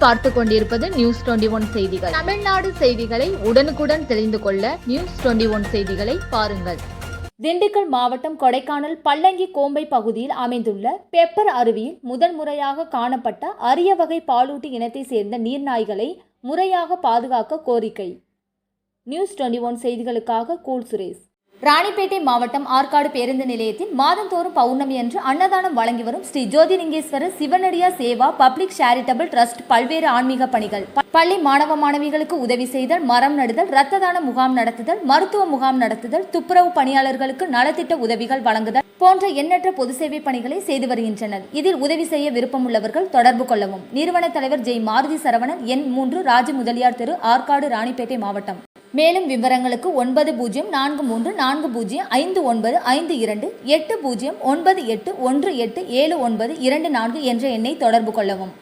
நீங்கள் பார்த்து கொண்டிருப்பது நியூஸ் 21 செய்திகள். தமிழ்நாடு செய்திகளை உடனுக்குடன் தெரிந்து கொள்ள நியூஸ் 21 செய்திகளை பாருங்கள். திண்டுக்கல் மாவட்டம் கொடைக்கானல் பல்லங்கி கோம்பை பகுதியில் அமைந்துள்ள பெப்பர் அருவியில் முதன்முறையாக காணப்பட்ட அரிய வகை பாலூட்டி இனத்தை சேர்ந்த நீர்நாய்களை முறையாக பாதுகாக்க கோரிக்கை. நியூஸ் 21 செய்திகளுக்காக கூல் சுரேஷ். ராணிப்பேட்டை மாவட்டம் ஆற்காடு பேருந்து நிலையத்தில் மாதந்தோறும் பௌர்ணமி அன்று அன்னதானம் வழங்கி வரும் Sri Jothilingeswarar சிவனடியா Seva public charitable trust பல்வேறு ஆன்மீக பணிகள், பள்ளி மாணவ மாணவிகளுக்கு உதவி செய்தல், மரம் நடுதல், இரத்த தான முகாம் நடத்துதல், மருத்துவ முகாம் நடத்துதல், துப்புரவு பணியாளர்களுக்கு நலத்திட்ட உதவிகள் வழங்குதல் போன்ற எண்ணற்ற பொது சேவை பணிகளை செய்து வருகின்றனர். இதில் உதவி செய்ய விருப்பமுள்ளவர்கள் தொடர்பு கொள்ளவும். நிறுவன தலைவர் ஜெய் மாருதி சரவணன், எண் 3, ராஜ முதலியார் தெரு, ஆற்காடு, ராணிப்பேட்டை மாவட்டம். மேலும் விவரங்களுக்கு 9040405952 8098187924 என்ற எண்ணை தொடர்பு கொள்ளவும்.